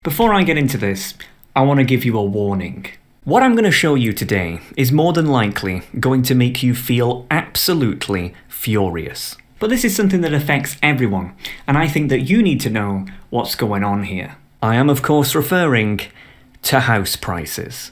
Before I get into this, I want to give you a warning. What I'm going to show you today is more than likely going to make you feel absolutely furious. But this is something that affects everyone, and I think that you need to know what's going on here. I am of course referring to house prices.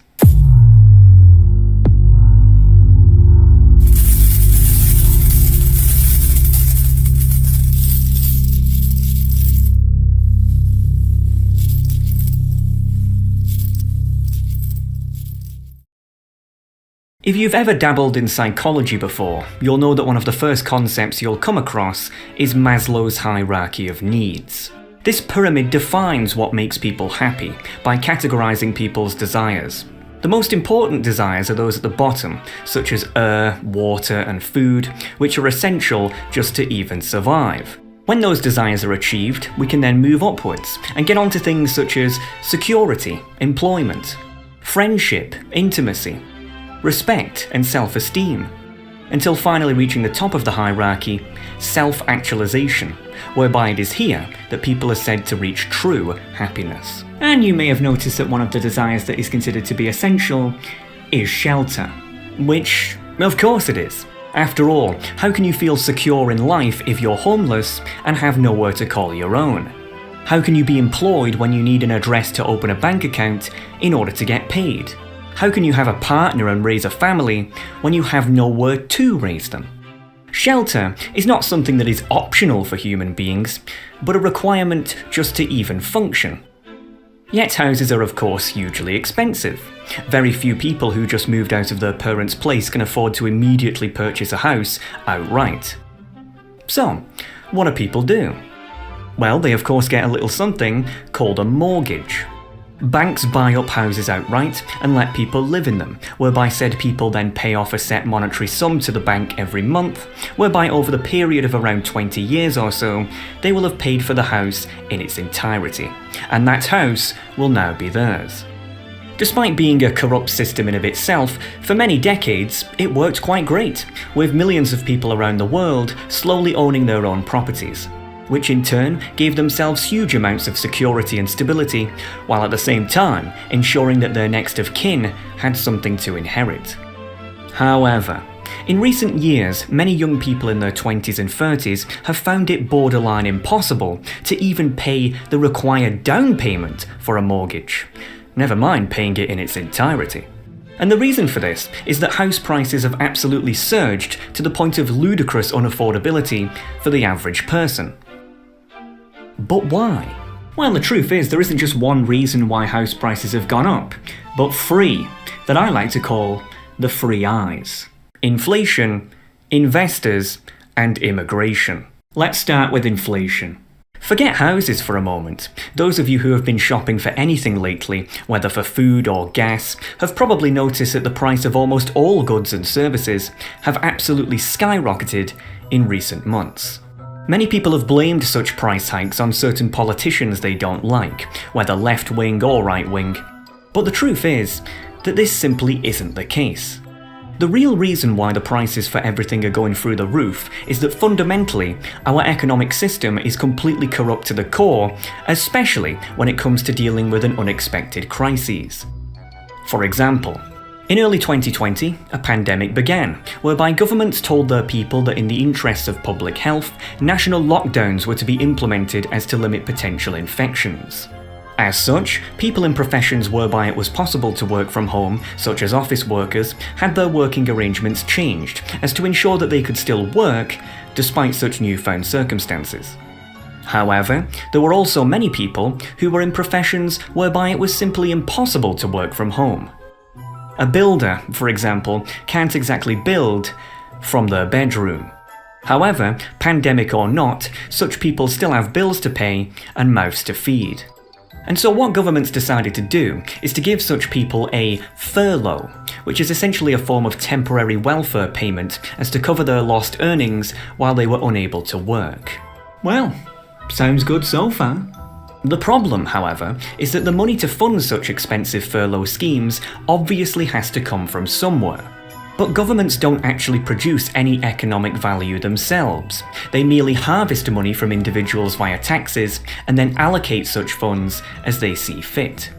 If you've ever dabbled in psychology before, you'll know that one of the first concepts you'll come across is Maslow's hierarchy of needs. This pyramid defines what makes people happy by categorizing people's desires. The most important desires are those at the bottom, such as air, water, and food, which are essential just to even survive. When those desires are achieved, we can then move upwards and get onto things such as security, employment, friendship, intimacy, respect and self-esteem, until finally reaching the top of the hierarchy, self-actualization, whereby it is here that people are said to reach true happiness. And you may have noticed that one of the desires that is considered to be essential is shelter, which, of course it is. After all, how can you feel secure in life if you're homeless and have nowhere to call your own? How can you be employed when you need an address to open a bank account in order to get paid? How can you have a partner and raise a family when you have nowhere to raise them? Shelter is not something that is optional for human beings, but a requirement just to even function. Yet houses are of course hugely expensive. Very few people who just moved out of their parents' place can afford to immediately purchase a house outright. So, what do people do? Well, they of course get a little something called a mortgage. Banks buy up houses outright and let people live in them, whereby said people then pay off a set monetary sum to the bank every month, whereby over the period of around 20 years or so, they will have paid for the house in its entirety, and that house will now be theirs. Despite being a corrupt system in of itself, for many decades it worked quite great, with millions of people around the world slowly owning their own properties, which in turn gave themselves huge amounts of security and stability, while at the same time ensuring that their next of kin had something to inherit. However, in recent years, many young people in their 20s and 30s have found it borderline impossible to even pay the required down payment for a mortgage, never mind paying it in its entirety. And the reason for this is that house prices have absolutely surged to the point of ludicrous unaffordability for the average person. But why? Well, the truth is there isn't just one reason why house prices have gone up, but three that I like to call the three I's: inflation, investors, and immigration. Let's start with inflation. Forget houses for a moment. Those of you who have been shopping for anything lately, whether for food or gas, have probably noticed that the price of almost all goods and services have absolutely skyrocketed in recent months. Many people have blamed such price hikes on certain politicians they don't like, whether left-wing or right-wing. But the truth is that this simply isn't the case. The real reason why the prices for everything are going through the roof is that fundamentally, our economic system is completely corrupt to the core, especially when it comes to dealing with an unexpected crises. For example, in early 2020, a pandemic began, whereby governments told their people that in the interests of public health, national lockdowns were to be implemented as to limit potential infections. As such, people in professions whereby it was possible to work from home, such as office workers, had their working arrangements changed as to ensure that they could still work despite such newfound circumstances. However, there were also many people who were in professions whereby it was simply impossible to work from home. A builder, for example, can't exactly build from their bedroom. However, pandemic or not, such people still have bills to pay and mouths to feed. And so what governments decided to do is to give such people a furlough, which is essentially a form of temporary welfare payment as to cover their lost earnings while they were unable to work. Well, sounds good so far. The problem, however, is that the money to fund such expensive furlough schemes obviously has to come from somewhere. But governments don't actually produce any economic value themselves. They merely harvest money from individuals via taxes and then allocate such funds as they see fit.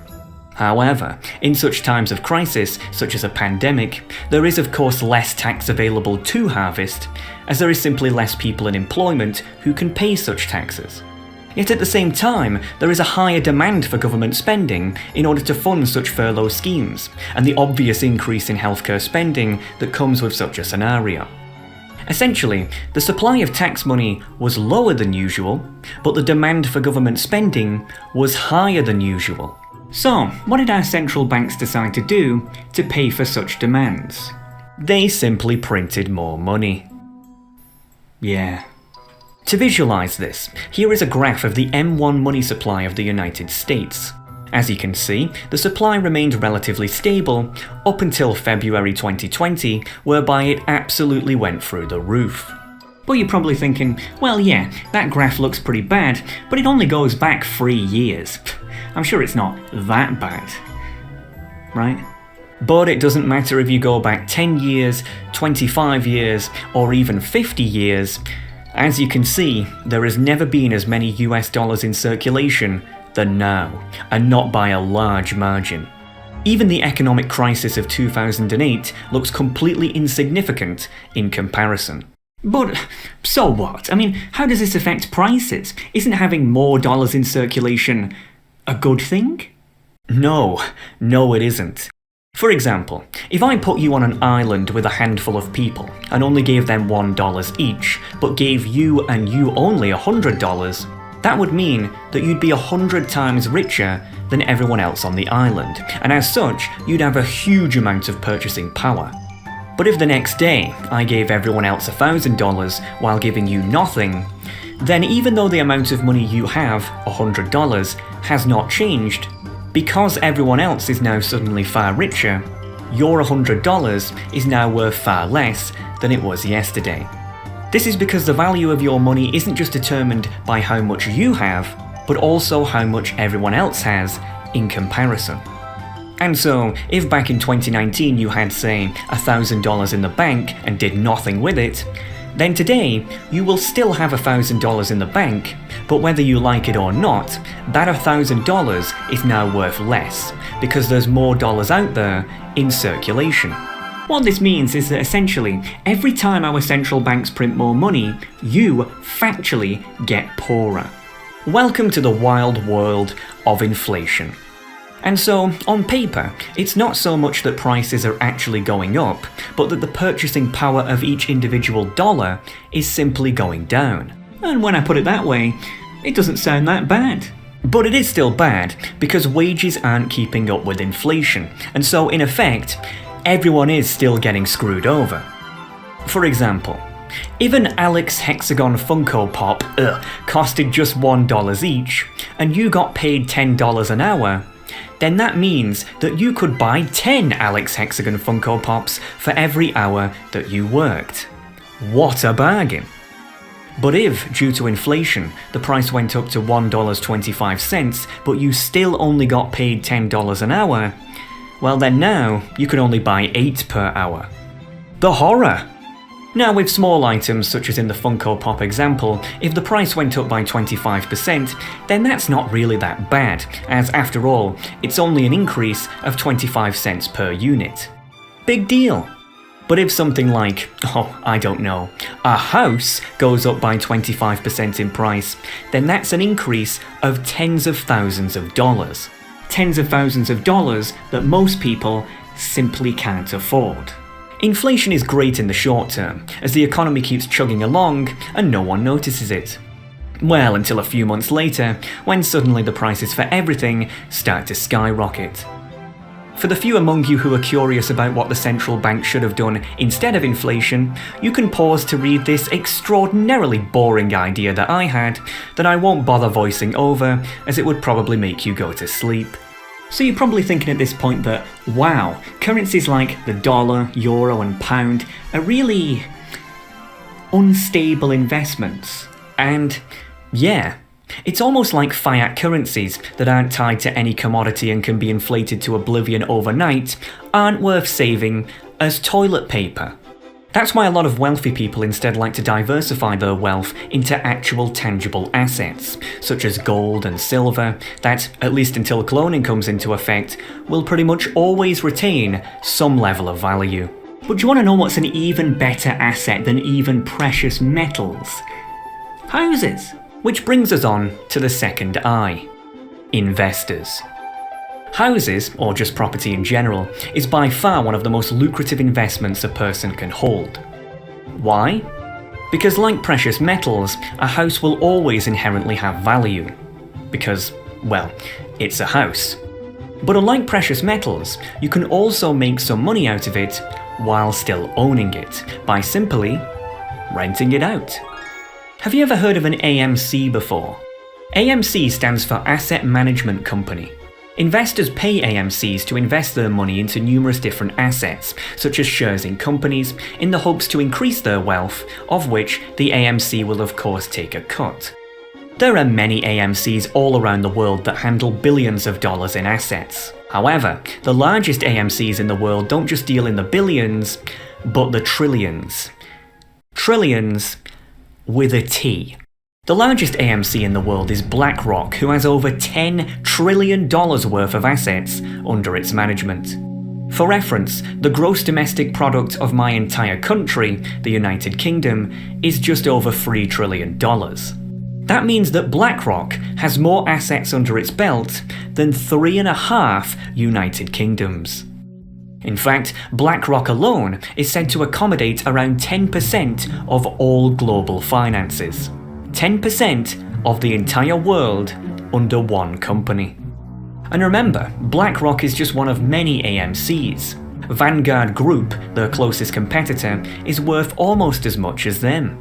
However, in such times of crisis, such as a pandemic, there is of course less tax available to harvest, as there is simply less people in employment who can pay such taxes. Yet at the same time, there is a higher demand for government spending in order to fund such furlough schemes, and the obvious increase in healthcare spending that comes with such a scenario. Essentially, the supply of tax money was lower than usual, but the demand for government spending was higher than usual. So, what did our central banks decide to do to pay for such demands? They simply printed more money. Yeah. To visualize this, here is a graph of the M1 money supply of the United States. As you can see, the supply remained relatively stable up until February 2020, whereby it absolutely went through the roof. But you're probably thinking, well yeah, that graph looks pretty bad, but it only goes back 3 years. I'm sure it's not that bad, right? But it doesn't matter if you go back 10 years, 25 years, or even 50 years. As you can see, there has never been as many US dollars in circulation than now, and not by a large margin. Even the economic crisis of 2008 looks completely insignificant in comparison. But so what? I mean, how does this affect prices? Isn't having more dollars in circulation a good thing? No, it isn't. For example, if I put you on an island with a handful of people and only gave them $1 each, but gave you and you only $100, that would mean that you'd be 100 times richer than everyone else on the island, and as such, you'd have a huge amount of purchasing power. But if the next day I gave everyone else $1,000 while giving you nothing, then even though the amount of money you have, $100, has not changed, because everyone else is now suddenly far richer, your $100 is now worth far less than it was yesterday. This is because the value of your money isn't just determined by how much you have, but also how much everyone else has in comparison. And so, if back in 2019 you had, say, $1,000 in the bank and did nothing with it, then today you will still have $1,000 in the bank, but whether you like it or not, that $1,000 is now worth less, because there's more dollars out there in circulation. What this means is that essentially, every time our central banks print more money, you factually get poorer. Welcome to the wild world of inflation. And so, on paper, it's not so much that prices are actually going up, but that the purchasing power of each individual dollar is simply going down. And when I put it that way, it doesn't sound that bad. But it is still bad, because wages aren't keeping up with inflation, and so in effect, everyone is still getting screwed over. For example, if an Alex Hexagon Funko Pop costed just $1 each, and you got paid $10 an hour, then that means that you could buy 10 Alex Hexagon Funko Pops for every hour that you worked. What a bargain! But if, due to inflation, the price went up to $1.25, but you still only got paid $10 an hour, well then now you can only buy 8 per hour. The horror! Now with small items such as in the Funko Pop example, if the price went up by 25%, then that's not really that bad, as after all, it's only an increase of 25 cents per unit. Big deal! But if something like, I don't know, a house goes up by 25% in price, then that's an increase of tens of thousands of dollars. Tens of thousands of dollars that most people simply can't afford. Inflation is great in the short term, as the economy keeps chugging along and no one notices it. Well, until a few months later, when suddenly the prices for everything start to skyrocket. For the few among you who are curious about what the central bank should have done instead of inflation, you can pause to read this extraordinarily boring idea that I had, that I won't bother voicing over, as it would probably make you go to sleep. So you're probably thinking at this point that, wow, currencies like the dollar, euro and pound are really unstable investments. And yeah, it's almost like fiat currencies that aren't tied to any commodity and can be inflated to oblivion overnight aren't worth saving as toilet paper. That's why a lot of wealthy people instead like to diversify their wealth into actual tangible assets, such as gold and silver, that, at least until cloning comes into effect, will pretty much always retain some level of value. But do you want to know what's an even better asset than even precious metals? Houses. Which brings us on to the second I. Investors. Houses, or just property in general, is by far one of the most lucrative investments a person can hold. Why? Because like precious metals, a house will always inherently have value. Because, well, it's a house. But unlike precious metals, you can also make some money out of it while still owning it, by simply renting it out. Have you ever heard of an AMC before? AMC stands for Asset Management Company. Investors pay AMCs to invest their money into numerous different assets, such as shares in companies, in the hopes to increase their wealth, of which the AMC will of course take a cut. There are many AMCs all around the world that handle billions of dollars in assets. However, the largest AMCs in the world don't just deal in the billions, but the trillions. Trillions with a T. The largest AMC in the world is BlackRock, who has over $10 trillion worth of assets under its management. For reference, the gross domestic product of my entire country, the United Kingdom, is just over $3 trillion. That means that BlackRock has more assets under its belt than 3.5 United Kingdoms. In fact, BlackRock alone is said to accommodate around 10% of all global finances. 10% of the entire world under one company. And remember, BlackRock is just one of many AMCs. Vanguard Group, their closest competitor, is worth almost as much as them.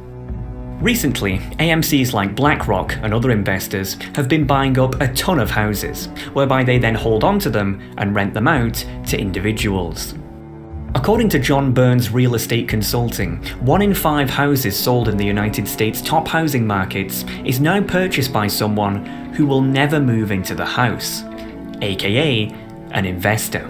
Recently, AMCs like BlackRock and other investors have been buying up a ton of houses, whereby they then hold on to them and rent them out to individuals. According to John Burns Real Estate Consulting, 1 in 5 houses sold in the United States' top housing markets is now purchased by someone who will never move into the house, aka an investor.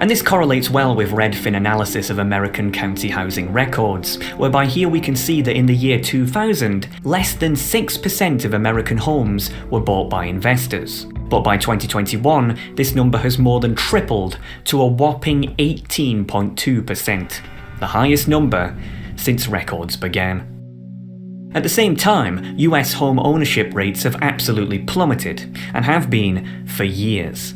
And this correlates well with Redfin analysis of American county housing records, whereby here we can see that in the year 2000, less than 6% of American homes were bought by investors. But by 2021, this number has more than tripled to a whopping 18.2%, the highest number since records began. At the same time, US home ownership rates have absolutely plummeted, and have been for years.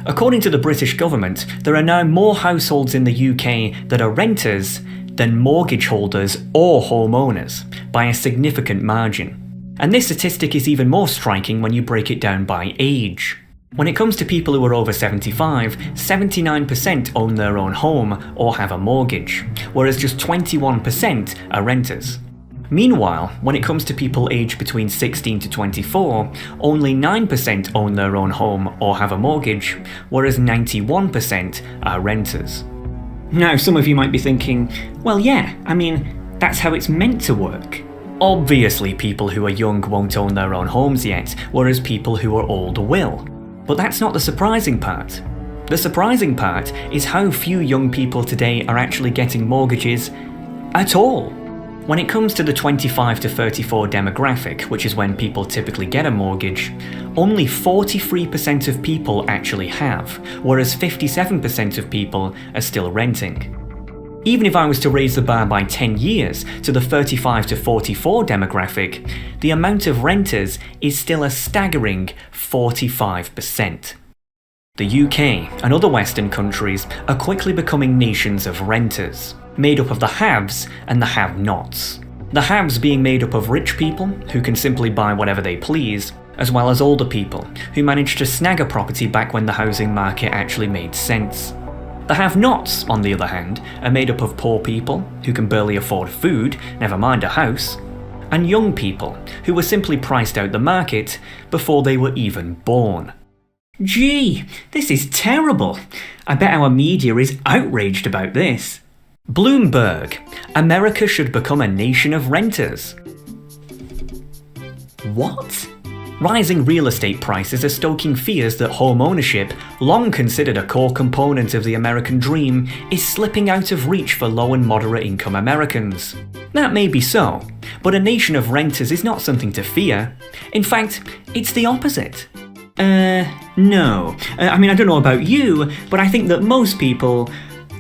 According to the British government, there are now more households in the UK that are renters than mortgage holders or homeowners, by a significant margin. And this statistic is even more striking when you break it down by age. When it comes to people who are over 75, 79% own their own home or have a mortgage, whereas just 21% are renters. Meanwhile, when it comes to people aged between 16 to 24, only 9% own their own home or have a mortgage, whereas 91% are renters. Now, some of you might be thinking, well yeah, I mean, that's how it's meant to work. Obviously, people who are young won't own their own homes yet, whereas people who are old will. But that's not the surprising part. The surprising part is how few young people today are actually getting mortgages at all. When it comes to the 25 to 34 demographic, which is when people typically get a mortgage, only 43% of people actually have, whereas 57% of people are still renting. Even if I was to raise the bar by 10 years to the 35 to 44 demographic, the amount of renters is still a staggering 45%. The UK and other Western countries are quickly becoming nations of renters, made up of the haves and the have-nots. The haves being made up of rich people who can simply buy whatever they please, as well as older people who managed to snag a property back when the housing market actually made sense. The have-nots, on the other hand, are made up of poor people who can barely afford food, never mind a house, and young people who were simply priced out the market before they were even born. Gee, this is terrible. I bet our media is outraged about this. Bloomberg, America should become a nation of renters. What? Rising real estate prices are stoking fears that home ownership, long considered a core component of the American dream, is slipping out of reach for low and moderate income Americans. That may be so, but a nation of renters is not something to fear. In fact, it's the opposite. No. I don't know about you, but I think that most people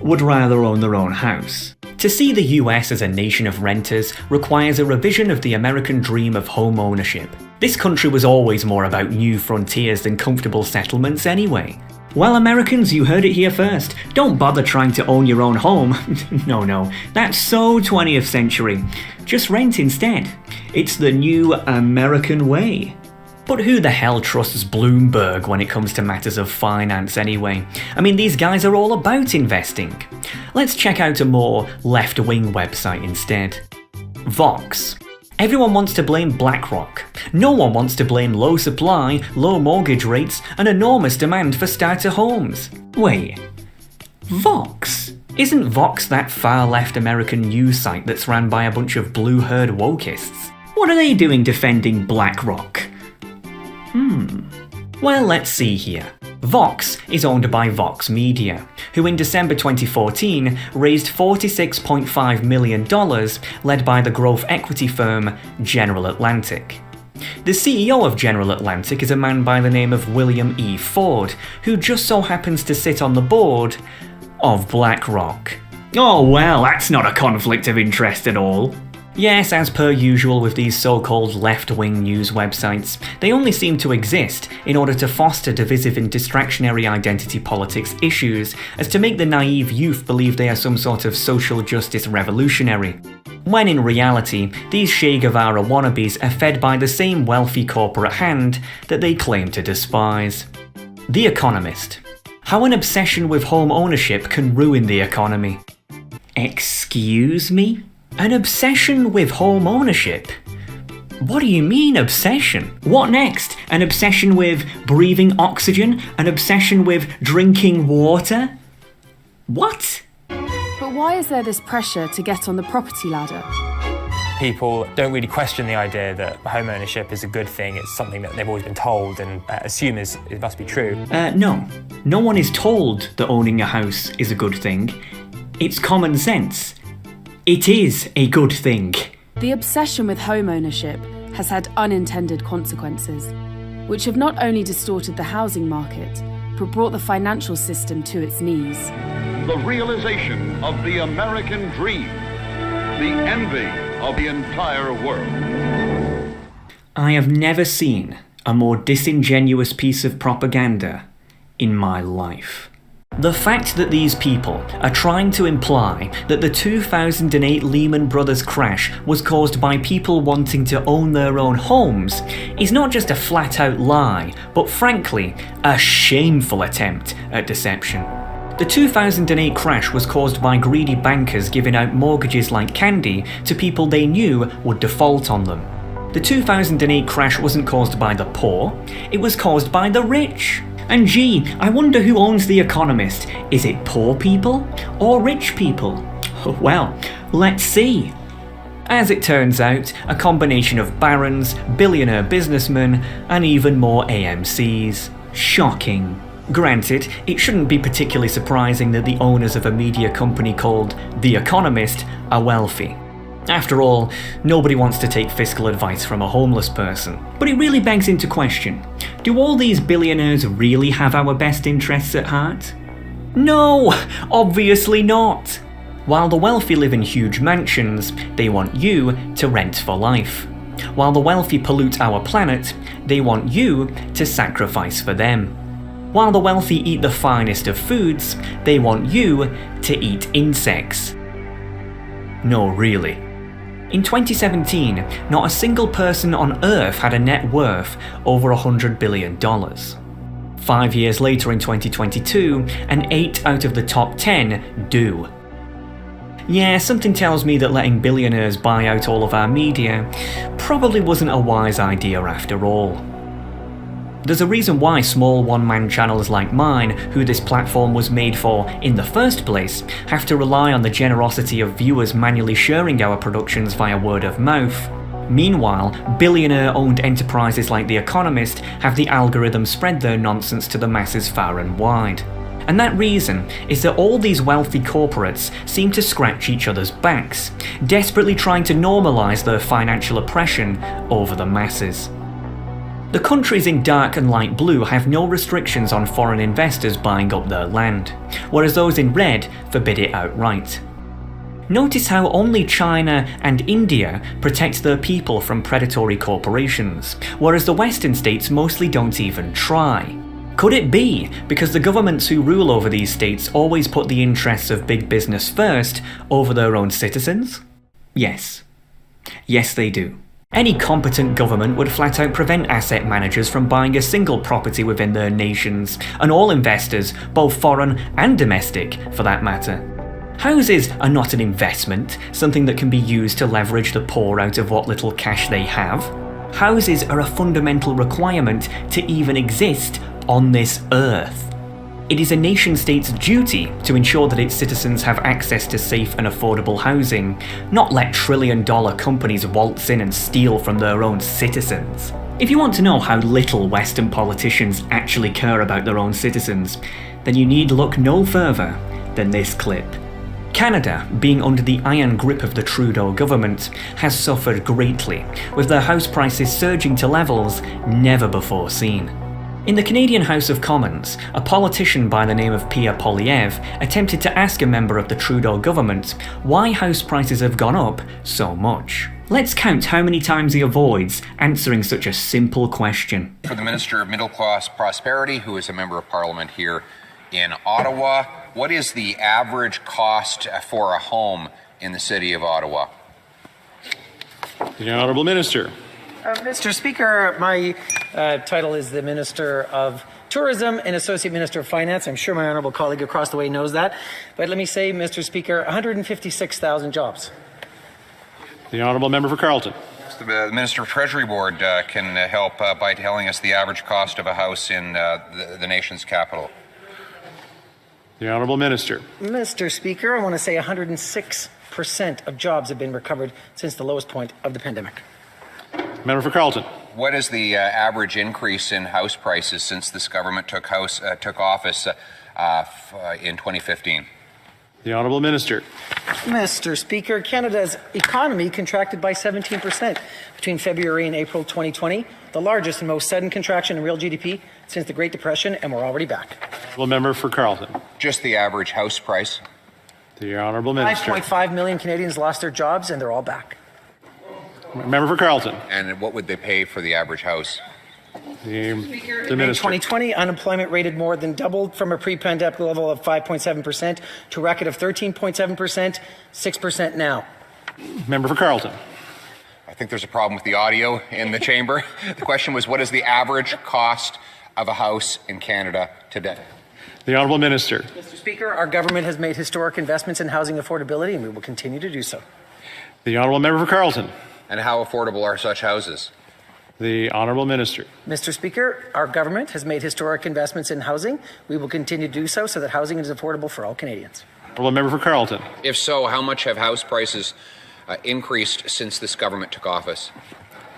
would rather own their own house. To see the US as a nation of renters requires a revision of the American dream of home ownership. This country was always more about new frontiers than comfortable settlements anyway. Well, Americans, you heard it here first. Don't bother trying to own your own home. No, that's so 20th century. Just rent instead. It's the new American way. But who the hell trusts Bloomberg when it comes to matters of finance anyway? These guys are all about investing. Let's check out a more left-wing website instead. Vox. Everyone wants to blame BlackRock. No one wants to blame low supply, low mortgage rates, and enormous demand for starter homes. Wait, Vox? Isn't Vox that far-left American news site that's ran by a bunch of blue-haired wokists? What are they doing defending BlackRock? Well, let's see here. Vox is owned by Vox Media, who in December 2014 raised $46.5 million, led by the growth equity firm General Atlantic. The CEO of General Atlantic is a man by the name of William E. Ford, who just so happens to sit on the board of BlackRock. Oh well, that's not a conflict of interest at all. Yes, as per usual with these so-called left-wing news websites, they only seem to exist in order to foster divisive and distractionary identity politics issues, as to make the naive youth believe they are some sort of social justice revolutionary. When in reality, these Che Guevara wannabes are fed by the same wealthy corporate hand that they claim to despise. The Economist. How an obsession with home ownership can ruin the economy. Excuse me? An obsession with home ownership? What do you mean, obsession? What next? An obsession with breathing oxygen? An obsession with drinking water? What? But why is there this pressure to get on the property ladder? People don't really question the idea that home ownership is a good thing. It's something that they've always been told and assume it must be true. No. No one is told that owning a house is a good thing. It's common sense. It is a good thing. The obsession with home ownership has had unintended consequences, which have not only distorted the housing market, but brought the financial system to its knees. The realization of the American dream, the envy of the entire world. I have never seen a more disingenuous piece of propaganda in my life. The fact that these people are trying to imply that the 2008 Lehman Brothers crash was caused by people wanting to own their own homes is not just a flat-out lie, but frankly, a shameful attempt at deception. The 2008 crash was caused by greedy bankers giving out mortgages like candy to people they knew would default on them. The 2008 crash wasn't caused by the poor, it was caused by the rich. And gee, I wonder who owns The Economist. Is it poor people or rich people? Well, let's see. As it turns out, a combination of barons, billionaire businessmen, and even more AMCs. Shocking. Granted, it shouldn't be particularly surprising that the owners of a media company called The Economist are wealthy. After all, nobody wants to take fiscal advice from a homeless person. But it really begs into question, do all these billionaires really have our best interests at heart? No, obviously not. While the wealthy live in huge mansions, they want you to rent for life. While the wealthy pollute our planet, they want you to sacrifice for them. While the wealthy eat the finest of foods, they want you to eat insects. No, really. In 2017, not a single person on Earth had a net worth over $100 billion. 5 years later in 2022, and 8 out of the top 10 do. Yeah, something tells me that letting billionaires buy out all of our media probably wasn't a wise idea after all. There's a reason why small one-man channels like mine, who this platform was made for in the first place, have to rely on the generosity of viewers manually sharing our productions via word of mouth. Meanwhile, billionaire-owned enterprises like The Economist have the algorithm spread their nonsense to the masses far and wide. And that reason is that all these wealthy corporates seem to scratch each other's backs, desperately trying to normalise their financial oppression over the masses. The countries in dark and light blue have no restrictions on foreign investors buying up their land, whereas those in red forbid it outright. Notice how only China and India protect their people from predatory corporations, whereas the Western states mostly don't even try. Could it be because the governments who rule over these states always put the interests of big business first over their own citizens? Yes. Yes, they do. Any competent government would flat out prevent asset managers from buying a single property within their nations, and all investors, both foreign and domestic, for that matter. Houses are not an investment, something that can be used to leverage the poor out of what little cash they have. Houses are a fundamental requirement to even exist on this earth. It is a nation-state's duty to ensure that its citizens have access to safe and affordable housing, not let trillion-dollar companies waltz in and steal from their own citizens. If you want to know how little Western politicians actually care about their own citizens, then you need look no further than this clip. Canada, being under the iron grip of the Trudeau government, has suffered greatly, with their house prices surging to levels never before seen. In the Canadian House of Commons, a politician by the name of Pierre Poilievre attempted to ask a member of the Trudeau government why house prices have gone up so much. Let's count how many times he avoids answering such a simple question. For the Minister of Middle Class Prosperity, who is a member of Parliament here in Ottawa, what is the average cost for a home in the city of Ottawa? The Honourable Minister. Mr. Speaker, my title is the Minister of Tourism and Associate Minister of Finance. I'm sure my honourable colleague across the way knows that. But let me say, Mr. Speaker, 156,000 jobs. The Honourable Member for Carleton. The Minister of Treasury Board can help by telling us the average cost of a house in the nation's capital. The Honourable Minister. Mr. Speaker, I want to say 106% of jobs have been recovered since the lowest point of the pandemic. Member for Carleton. What is the average increase in house prices since this government took office in 2015? The Honourable Minister. Mr. Speaker, Canada's economy contracted by 17% between February and April 2020, the largest and most sudden contraction in real GDP since the Great Depression, and we're already back. Honourable Member for Carleton. Just the average house price. The Honourable Minister. 5.5 million Canadians lost their jobs, and they're all back. Member for Carleton. And what would they pay for the average house? The In Minister. 2020, unemployment more than doubled from a pre-pandemic level of 5.7% to a record of 13.7%, 6% now. Member for Carleton. I think there's a problem with the audio in the chamber. The question was, what is the average cost of a house in Canada today? The Honourable Minister. Mr. Speaker, our government has made historic investments in housing affordability, and we will continue to do so. The Honourable Member for Carleton. And how affordable are such houses? The Honourable Minister. Mr. Speaker, our government has made historic investments in housing. We will continue to do so that housing is affordable for all Canadians. Honourable Member for Carleton. If so, how much have house prices increased since this government took office?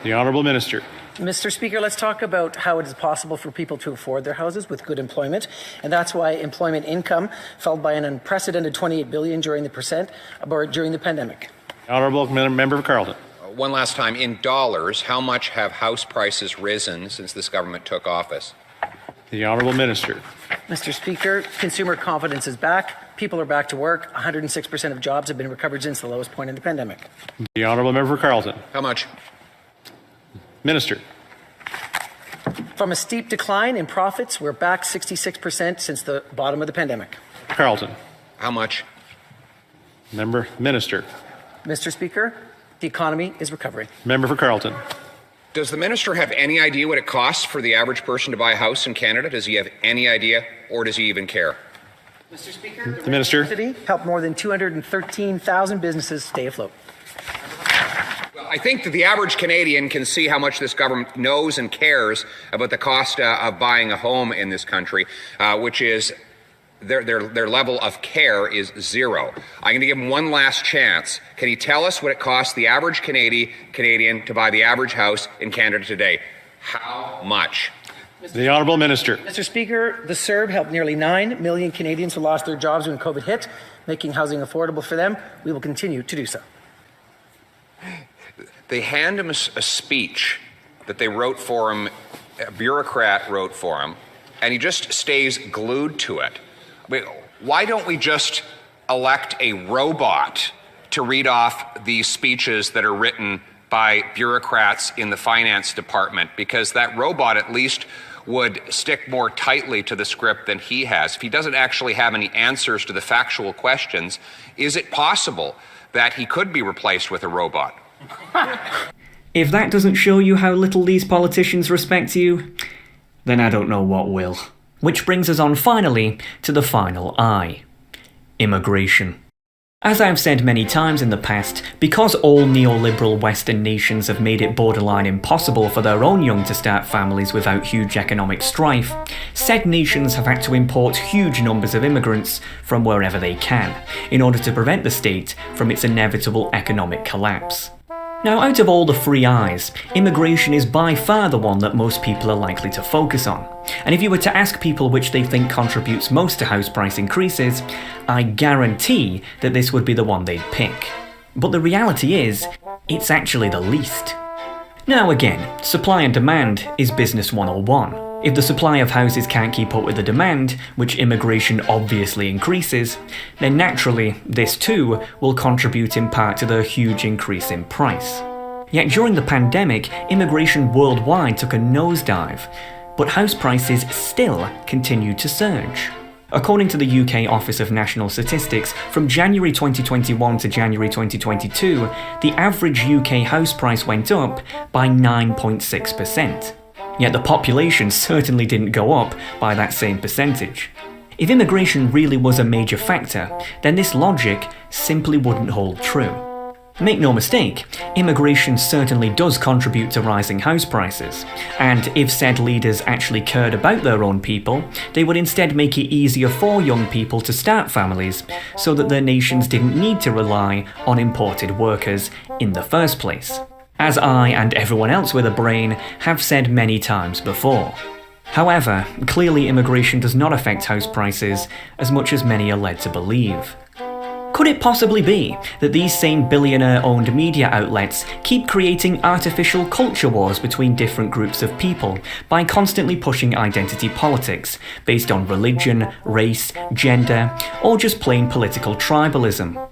The Honourable Minister. Mr. Speaker, let's talk about how it is possible for people to afford their houses with good employment, and that's why employment income fell by an unprecedented $28 billion during the pandemic. Honourable Member for Carleton. One last time, in dollars, how much have house prices risen since this government took office? The Honourable Minister. Mr. Speaker, consumer confidence is back. People are back to work. 106% of jobs have been recovered since the lowest point in the pandemic. The Honourable Member for Carleton. How much? Minister. From a steep decline in profits, we're back 66% since the bottom of the pandemic. Carleton. How much? Minister. Mr. Speaker, the economy is recovering. Member for Carleton. Does the minister have any idea what it costs for the average person to buy a house in Canada? Does he have any idea, or does he even care? Mr. Speaker, the Minister. City helped more than 213,000 businesses stay afloat. Well, I think that the average Canadian can see how much this government knows and cares about the cost of buying a home in this country, which is their level of care is zero. I'm going to give him one last chance. Can he tell us what it costs the average Canadian to buy the average house in Canada today? How much? The Honourable Minister. Mr. Speaker, the CERB helped nearly 9 million Canadians who lost their jobs when COVID hit, making housing affordable for them. We will continue to do so. They hand him a speech that they wrote for him, a bureaucrat wrote for him, and he just stays glued to it. I mean, why don't we just elect a robot to read off these speeches that are written by bureaucrats in the finance department? Because that robot at least would stick more tightly to the script than he has. If he doesn't actually have any answers to the factual questions, is it possible that he could be replaced with a robot? If that doesn't show you how little these politicians respect you, then I don't know what will. Which brings us on finally to the final I. Immigration. As I've said many times in the past, because all neoliberal Western nations have made it borderline impossible for their own young to start families without huge economic strife, said nations have had to import huge numbers of immigrants from wherever they can, in order to prevent the state from its inevitable economic collapse. Now, out of all the three I's, immigration is by far the one that most people are likely to focus on. And if you were to ask people which they think contributes most to house price increases, I guarantee that this would be the one they'd pick. But the reality is, it's actually the least. Now again, supply and demand is business 101. If the supply of houses can't keep up with the demand, which immigration obviously increases, then naturally this too will contribute in part to the huge increase in price. Yet during the pandemic, immigration worldwide took a nosedive, but house prices still continued to surge. According to the UK Office of National Statistics, from January 2021 to January 2022, the average UK house price went up by 9.6%. Yet the population certainly didn't go up by that same percentage. If immigration really was a major factor, then this logic simply wouldn't hold true. Make no mistake, immigration certainly does contribute to rising house prices, and if said leaders actually cared about their own people, they would instead make it easier for young people to start families, so that their nations didn't need to rely on imported workers in the first place, as I and everyone else with a brain have said many times before. However, clearly immigration does not affect house prices as much as many are led to believe. Could it possibly be that these same billionaire-owned media outlets keep creating artificial culture wars between different groups of people by constantly pushing identity politics based on religion, race, gender, or just plain political tribalism?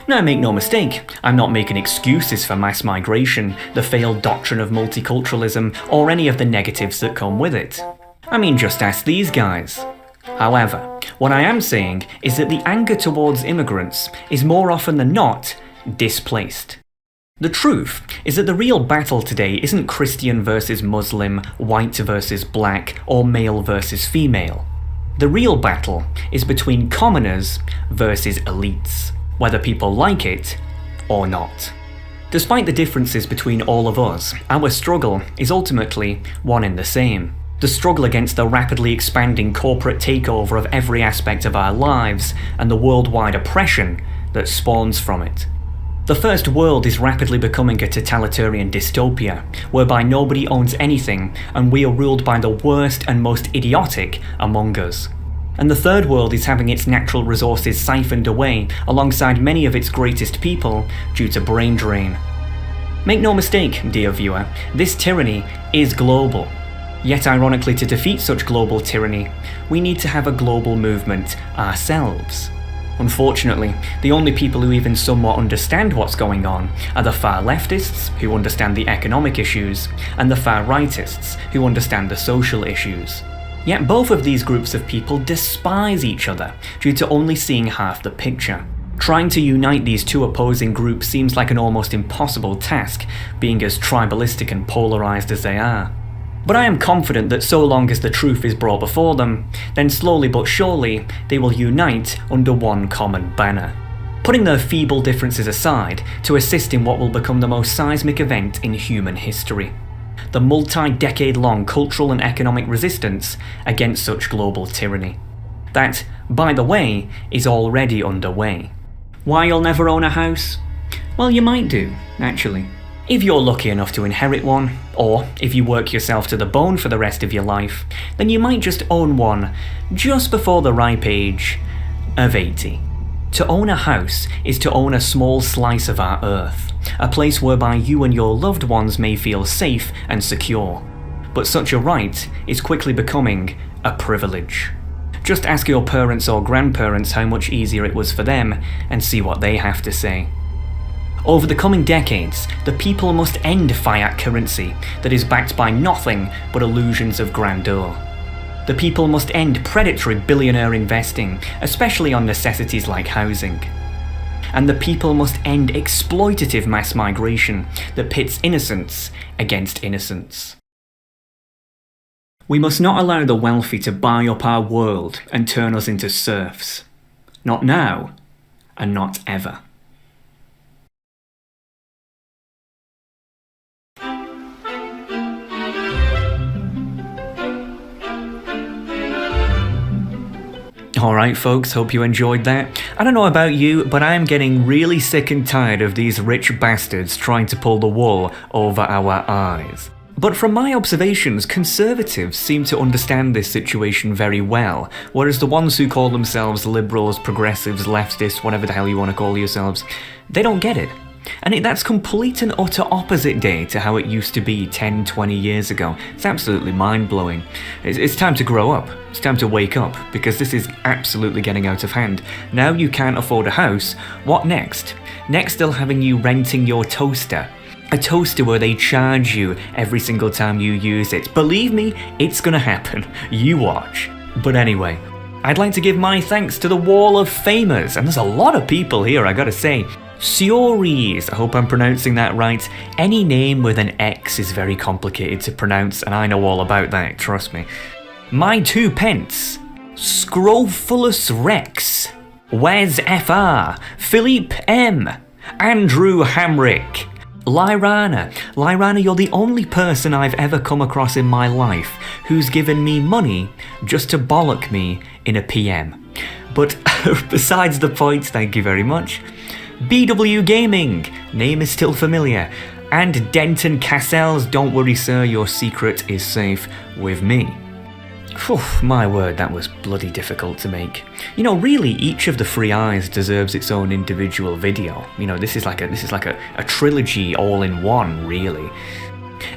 Now, make no mistake, I'm not making excuses for mass migration, the failed doctrine of multiculturalism, or any of the negatives that come with it. I mean, just ask these guys. However, what I am saying is that the anger towards immigrants is more often than not displaced. The truth is that the real battle today isn't Christian versus Muslim, white versus black, or male versus female. The real battle is between commoners versus elites, whether people like it or not. Despite the differences between all of us, our struggle is ultimately one and the same. The struggle against the rapidly expanding corporate takeover of every aspect of our lives and the worldwide oppression that spawns from it. The first world is rapidly becoming a totalitarian dystopia, whereby nobody owns anything and we are ruled by the worst and most idiotic among us. And the third world is having its natural resources siphoned away alongside many of its greatest people due to brain drain. Make no mistake, dear viewer, this tyranny is global. Yet ironically, to defeat such global tyranny, we need to have a global movement ourselves. Unfortunately, the only people who even somewhat understand what's going on are the far leftists, who understand the economic issues, and the far rightists, who understand the social issues. Yet both of these groups of people despise each other due to only seeing half the picture. Trying to unite these two opposing groups seems like an almost impossible task, being as tribalistic and polarised as they are. But I am confident that so long as the truth is brought before them, then slowly but surely they will unite under one common banner, putting their feeble differences aside to assist in what will become the most seismic event in human history: the multi-decade-long cultural and economic resistance against such global tyranny. That, by the way, is already underway. Why you'll never own a house? Well, you might do, actually. If you're lucky enough to inherit one, or if you work yourself to the bone for the rest of your life, then you might just own one just before the ripe age of 80. To own a house is to own a small slice of our earth, a place whereby you and your loved ones may feel safe and secure. But such a right is quickly becoming a privilege. Just ask your parents or grandparents how much easier it was for them and see what they have to say. Over the coming decades, the people must end fiat currency that is backed by nothing but illusions of grandeur. The people must end predatory billionaire investing, especially on necessities like housing. And the people must end exploitative mass migration that pits innocence against innocence. We must not allow the wealthy to buy up our world and turn us into serfs. Not now, and not ever. Alright folks, hope you enjoyed that. I don't know about you, but I'm getting really sick and tired of these rich bastards trying to pull the wool over our eyes. But from my observations, conservatives seem to understand this situation very well, whereas the ones who call themselves liberals, progressives, leftists, whatever the hell you want to call yourselves, they don't get it. And that's complete and utter opposite day to how it used to be 10, 20 years ago. It's absolutely mind-blowing. It's time to grow up. It's time to wake up, because this is absolutely getting out of hand. Now you can't afford a house, what next? Next they'll having you renting your toaster. A toaster where they charge you every single time you use it. Believe me, it's gonna happen. You watch. But anyway, I'd like to give my thanks to the Wall of Famers, and there's a lot of people here, I gotta say. Siories, I hope I'm pronouncing that right. Any name with an X is very complicated to pronounce, and I know all about that, trust me. My 2 pence, Scrofulus Rex, Wes FR, Philippe M, Andrew Hamrick, Lyrana. Lyrana, you're the only person I've ever come across in my life who's given me money just to bollock me in a PM. But besides the point, thank you very much. BW Gaming, name is still familiar. And Denton Cassels, don't worry sir, your secret is safe with me. Phew, my word, that was bloody difficult to make. You know, really, each of the Free Eyes deserves its own individual video. You know, this is like a trilogy all in one, really.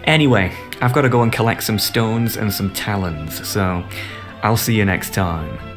Anyway, I've got to go and collect some stones and some talons, so I'll see you next time.